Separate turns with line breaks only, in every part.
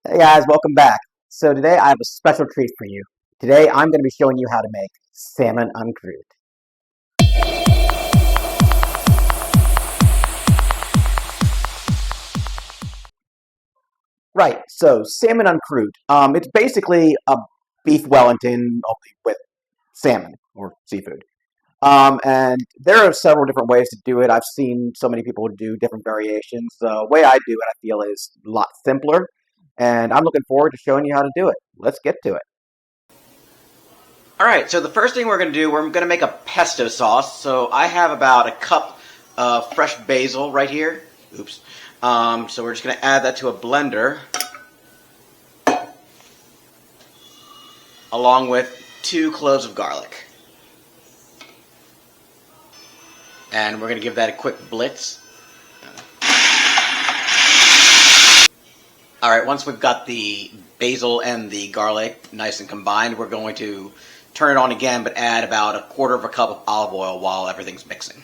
Hey guys, welcome back. So today I have a special treat for you. Today I'm going to be showing you how to make salmon en croûte. Right, so salmon en croûte. It's basically a beef Wellington only with salmon or seafood. And there are several different ways to do it. I've seen so many people do different variations. The way I do it, I feel, is a lot simpler. And I'm looking forward to showing you how to do it. Let's get to it.
Alright, so the first thing we're going to do, we're going to make a pesto sauce. So I have about a cup of fresh basil right here. Oops. So we're just going to add that to a blender, along with 2 cloves of garlic. And we're going to give that a quick blitz. Alright, once we've got the basil and the garlic nice and combined, we're going to turn it on again, but add about 1/4 of a cup of olive oil while everything's mixing.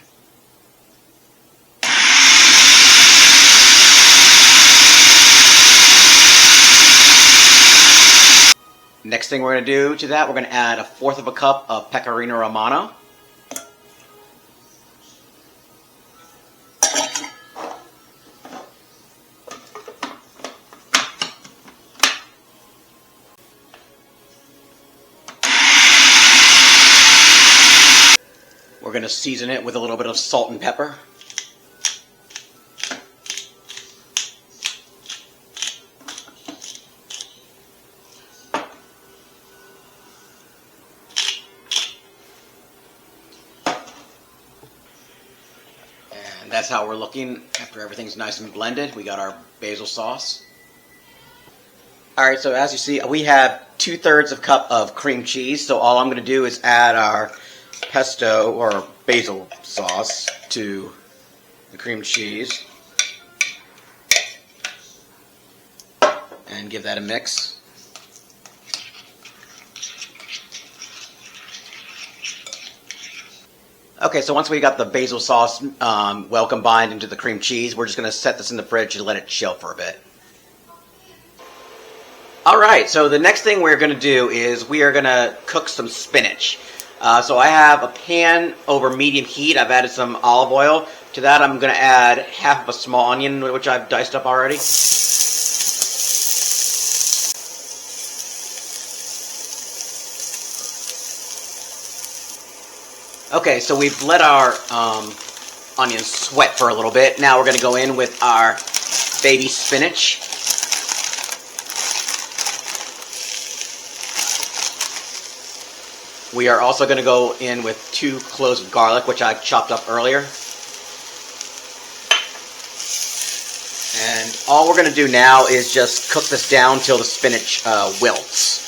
Next thing we're going to do to that, we're going to add 1/4 of a cup of Pecorino Romano. We're going to season it with a little bit of salt and pepper. And that's how we're looking after everything's nice and blended. We got our basil sauce. Alright, so as you see, we have 2/3 of a cup of cream cheese. So all I'm going to do is add our pesto or basil sauce to the cream cheese and give that a mix. Okay, so once we got the basil sauce well combined into the cream cheese, we're just going to set this in the fridge and let it chill for a bit. Alright, so the next thing we're going to do is we are going to cook some spinach. So I have a pan over medium heat. I've added some olive oil. To that I'm going to add 1/2 of a small onion, which I've diced up already. Okay, so we've let our onions sweat for a little bit. Now we're going to go in with our baby spinach. We are also going to go in with 2 cloves of garlic, which I chopped up earlier. And all we're going to do now is just cook this down till the spinach wilts.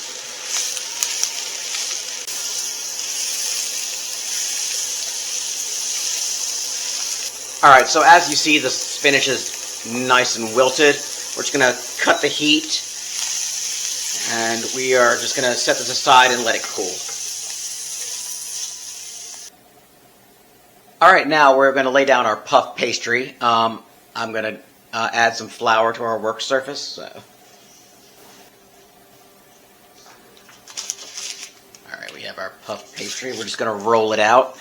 Alright, so as you see, the spinach is nice and wilted. We're just going to cut the heat, and we are just going to set this aside and let it cool. Alright, now we're going to lay down our puff pastry. I'm going to add some flour to our work surface. Alright, we have our puff pastry. We're just going to roll it out.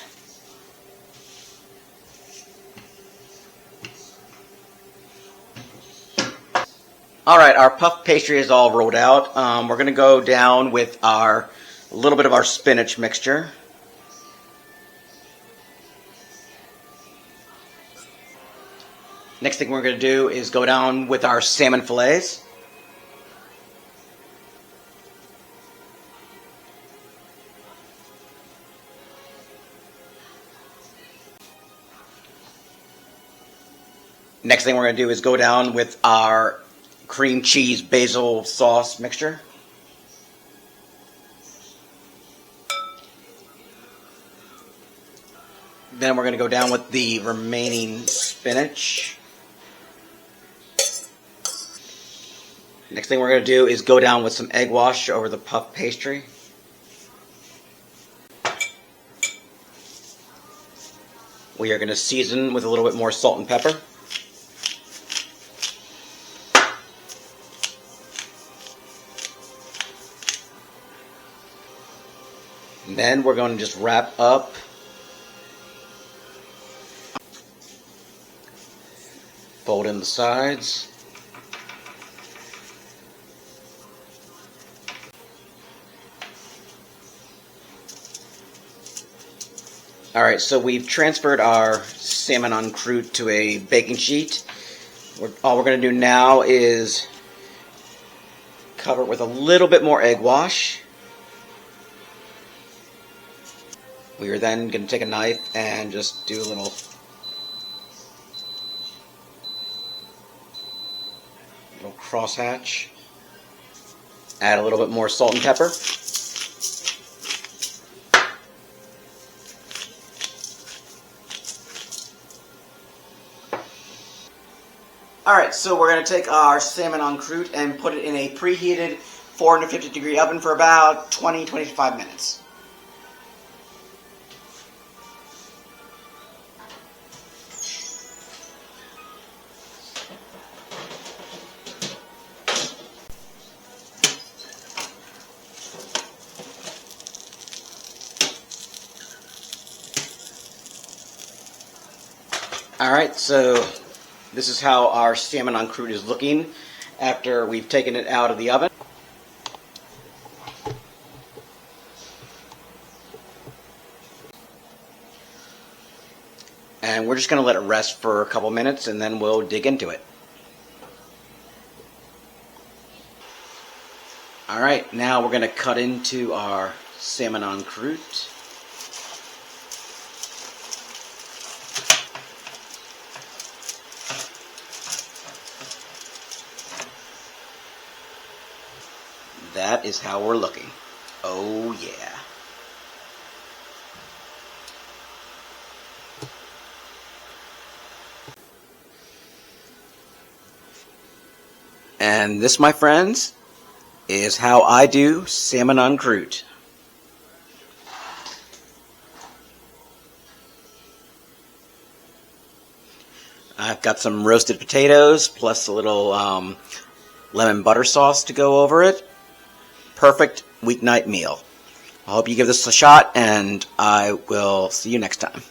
Alright, our puff pastry is all rolled out. We're going to go down with a little bit of our spinach mixture. Next thing we're going to do is go down with our salmon fillets. Next thing we're going to do is go down with our cream cheese basil sauce mixture. Then we're going to go down with the remaining spinach. Next thing we're going to do is go down with some egg wash over the puff pastry. We are going to season with a little bit more salt and pepper. Then we're going to just wrap up. Fold in the sides. Alright, so we've transferred our salmon en croûte to a baking sheet. All we're going to do now is cover it with a little bit more egg wash. We are then going to take a knife and just do a little crosshatch. Add a little bit more salt and pepper. Alright, so we're going to take our salmon en croûte and put it in a preheated 450-degree oven for about 20-25 minutes. Alright, so this is how our salmon en croûte is looking after we've taken it out of the oven. And we're just going to let it rest for a couple minutes and then we'll dig into it. Alright, now we're going to cut into our salmon en croûte. That is how we're looking. Oh yeah. And this, my friends, is how I do salmon en croûte. I've got some roasted potatoes plus a little lemon butter sauce to go over it. Perfect weeknight meal. I hope you give this a shot, and I will see you next time.